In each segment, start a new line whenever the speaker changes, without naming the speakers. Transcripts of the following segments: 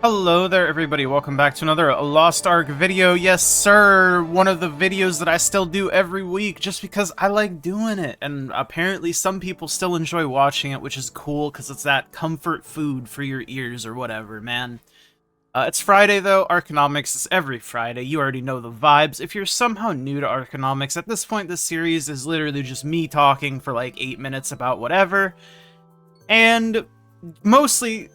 Hello there everybody, welcome back to another Lost Ark video. Yes sir, one of the videos that I still do every week just because I like doing it, and apparently some people still enjoy watching it, which is cool because it's that comfort food for your ears or whatever, man. It's Friday though, Arkonomics is every Friday, you already know the vibes. If you're somehow new to Arkonomics, at this point this series is literally just me talking for like 8 minutes about whatever, and mostly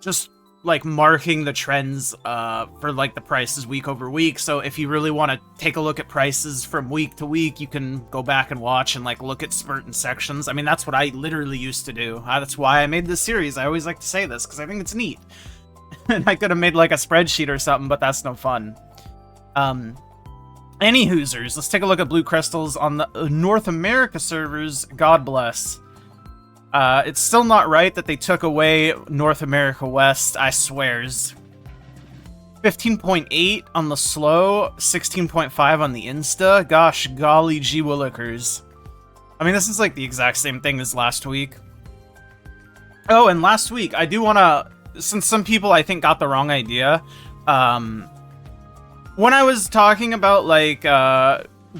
just like marking the trends for like the prices week over week. So if you really want to take a look at prices from week to week, you can go back and watch and like look at certain sections. I mean, that's what I literally used to do. That's why I made this series. I always like to say this because I think it's neat. And I could have made like a spreadsheet or something, but that's no fun. Any hoosers, let's take a look at blue crystals on the North America servers. God bless. It's still not right that they took away North America West, I swears. 15.8 on the slow, 16.5 on the Insta. Gosh, golly gee willikers. I mean, this is like the exact same thing as last week. Oh, and last week, I do want to, since some people I think got the wrong idea, when I was talking about like,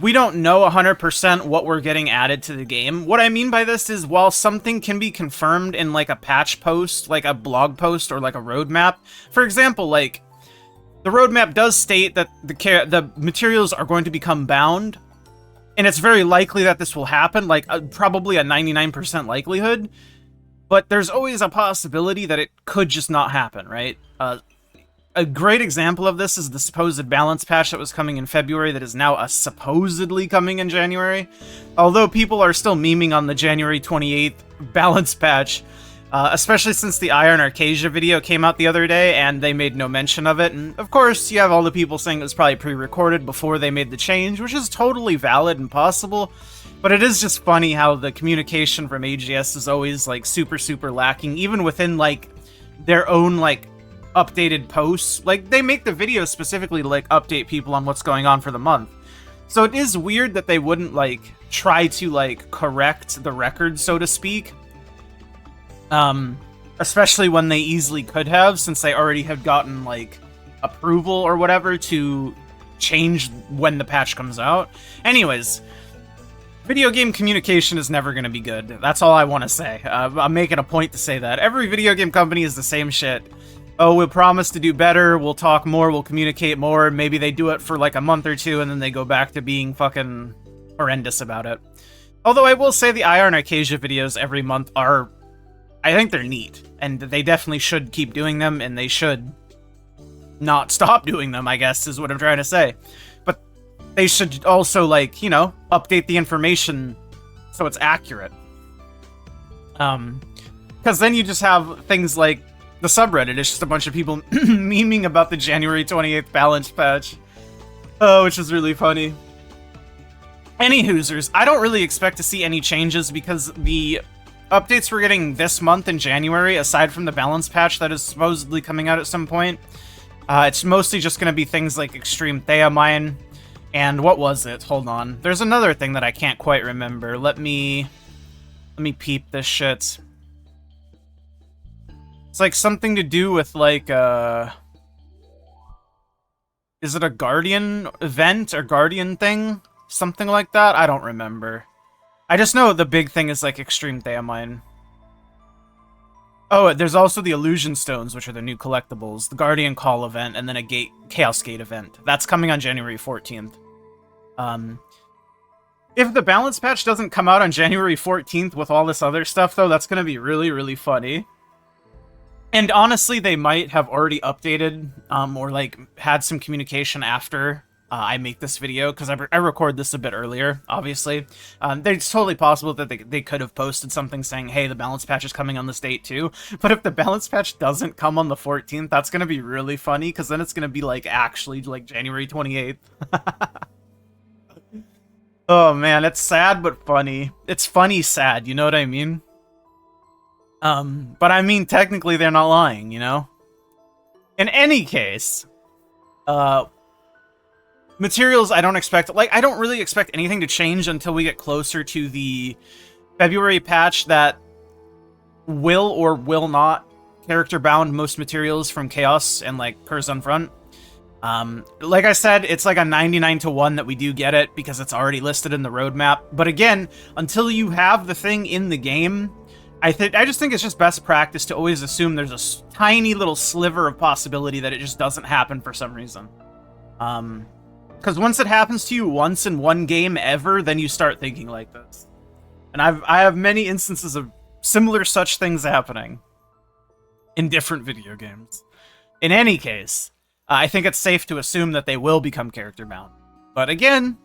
we don't know 100% what we're getting added to the game. What I mean by this is, while something can be confirmed in like a patch post, like a blog post or like a roadmap, for example, like the roadmap does state that the materials are going to become bound, and it's very likely that this will happen, like probably a 99% likelihood, but there's always a possibility that it could just not happen, right? A great example of this is the supposed balance patch that was coming in February that is now supposedly coming in January. Although people are still memeing on the January 28th balance patch, especially since the Iron Arcasia video came out the other day and they made no mention of it. And of course, you have all the people saying it was probably pre-recorded before they made the change, which is totally valid and possible. But it is just funny how the communication from AGS is always like super lacking, even within like their own like updated posts. Like, they make the video specifically to like update people on what's going on for the month. So it is weird that they wouldn't like try to like correct the record, so to speak. Especially when they easily could have, since they already have gotten like approval or whatever to change when the patch comes out. Anyways, video game communication is never going to be good. That's all I want to say. I'm making a point to say that. Every video game company is the same shit. Oh, we'll promise to do better, we'll talk more, we'll communicate more, maybe they do it for like a month or two, and then they go back to being fucking horrendous about it. Although I will say the Iron Arcasia videos every month are, I think they're neat, and they definitely should keep doing them, and they should not stop doing them, I guess, is what I'm trying to say. But they should also, like, you know, update the information so it's accurate. Because then you just have things like the subreddit is just a bunch of people memeing about the January 28th balance patch. Oh, which is really funny. Any hoosers, I don't really expect to see any changes because the updates we're getting this month in January, aside from the balance patch that is supposedly coming out at some point, it's mostly just going to be things like Extreme Theamine, and what was it? Hold on. There's another thing that I can't quite remember. Let me peep this shit. It's like something to do with like, is it a Guardian event or Guardian thing? Something like that? I don't remember. I just know the big thing is like Extreme Theamine. Oh, there's also the Illusion Stones, which are the new collectibles, the Guardian Call event, and then a Chaos Gate event. That's coming on January 14th. If the balance patch doesn't come out on January 14th with all this other stuff, though, that's going to be really funny. And honestly, they might have already updated, or like had some communication after I make this video, because I record this a bit earlier, obviously. It's totally possible that they could have posted something saying, hey, the balance patch is coming on this date too. But if the balance patch doesn't come on the 14th, that's going to be really funny, because then it's going to be like actually like January 28th. Oh man, it's sad but funny. It's funny sad, you know what I mean? But I mean, technically they're not lying, you know? In any case, materials I don't expect, like, I don't really expect anything to change until we get closer to the February patch that will or will not character-bound most materials from Chaos and, like, per Sunfront. Like I said, it's like a 99 to 1 that we do get it because it's already listed in the roadmap. But again, until you have the thing in the game, I just think it's just best practice to always assume there's a tiny little sliver of possibility that it just doesn't happen for some reason. Because once it happens to you once in one game ever, then you start thinking like this. And I have many instances of similar such things happening in different video games. In any case, I think it's safe to assume that they will become character-bound. But again,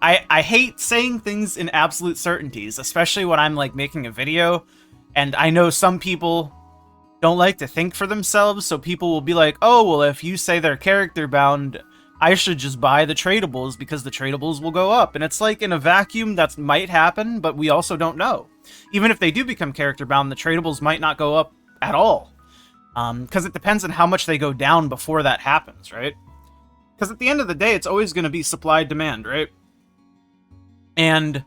I hate saying things in absolute certainties, especially when I'm, like, making a video, and I know some people don't like to think for themselves, so people will be like, oh, well, if you say they're character-bound, I should just buy the tradables because the tradables will go up. And it's like, in a vacuum, that might happen, but we also don't know. Even if they do become character-bound, the tradables might not go up at all. Because it depends on how much they go down before that happens, right? Because at the end of the day, it's always going to be supply-demand, right? And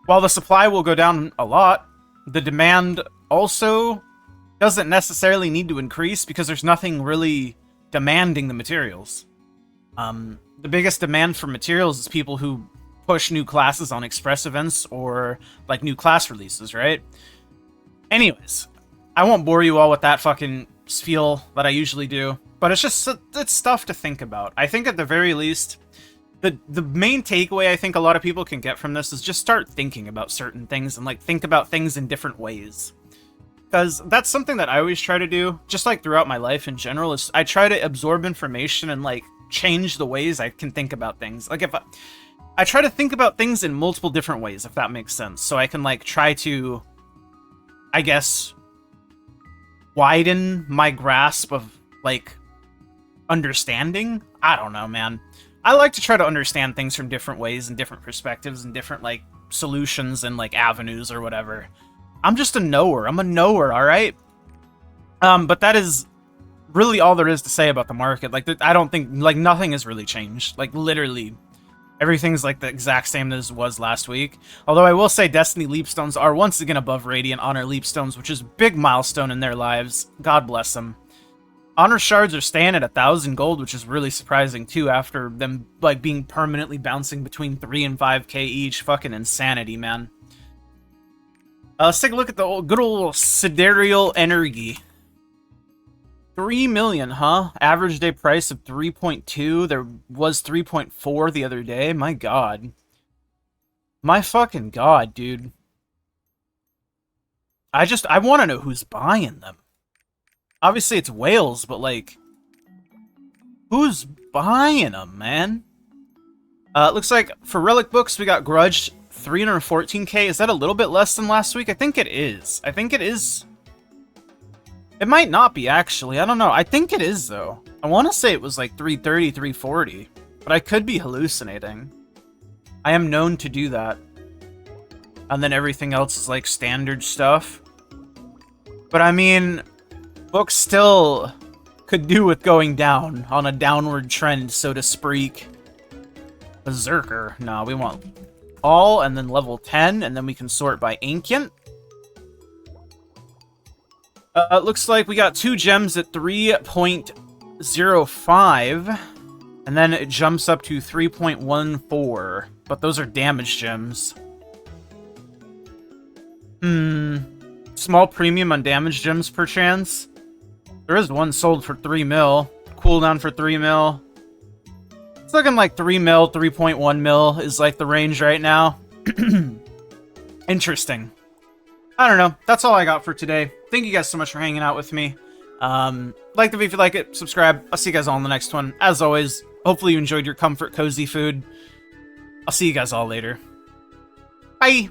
while the supply will go down a lot, the demand also doesn't necessarily need to increase because there's nothing really demanding the materials. The biggest demand for materials is people who push new classes on express events or, like, new class releases, right? Anyways, I won't bore you all with that fucking spiel that I usually do, but it's stuff to think about. I think at the very least, the main takeaway I think a lot of people can get from this is just start thinking about certain things and, like, think about things in different ways. Because that's something that I always try to do, just like throughout my life in general, is I try to absorb information and, like, change the ways I can think about things. Like, if I try to think about things in multiple different ways, if that makes sense, so I can, like, try to, I guess, widen my grasp of, like, understanding? I don't know, man. I like to try to understand things from different ways and different perspectives and different, like, solutions and, like, avenues or whatever. I'm just a knower. I'm a knower, alright? But that is really all there is to say about the market. Like, I don't think, like, nothing has really changed. Like, literally, everything's, like, the exact same as it was last week. Although I will say Destiny Leapstones are once again above Radiant Honor Leapstones, which is a big milestone in their lives. God bless them. Honor Shards are staying at 1,000 gold, which is really surprising, too, after them, like, being permanently bouncing between 3 and 5k each. Fucking insanity, man. Let's take a look at the good old Sidereal Energy. 3 million, huh? Average day price of 3.2. There was 3.4 the other day. My god. My fucking god, dude. I want to know who's buying them. Obviously, it's whales, but, like, who's buying them, man? Looks like for Relic books, we got Grudge 314k. Is that a little bit less than last week? I think it is. I think it is. It might not be, actually. I don't know. I think it is, though. I want to say it was like 330, 340, but I could be hallucinating. I am known to do that. And then everything else is, like, standard stuff. But, I mean, books still could do with going down on a downward trend, so to speak. Berserker. No, we want all, and then level 10, and then we can sort by Ancient. It looks like we got 2 gems at 3.05, and then it jumps up to 3.14, but those are damage gems. Small premium on damage gems, perchance. There is one sold for 3 mil. Cooldown for 3 mil. It's looking like 3 mil, 3.1 mil is like the range right now. Interesting. I don't know. That's all I got for today. Thank you guys so much for hanging out with me. Like the video if you like it, subscribe. I'll see you guys all in the next one. As always, hopefully you enjoyed your comfort cozy food. I'll see you guys all later. Bye!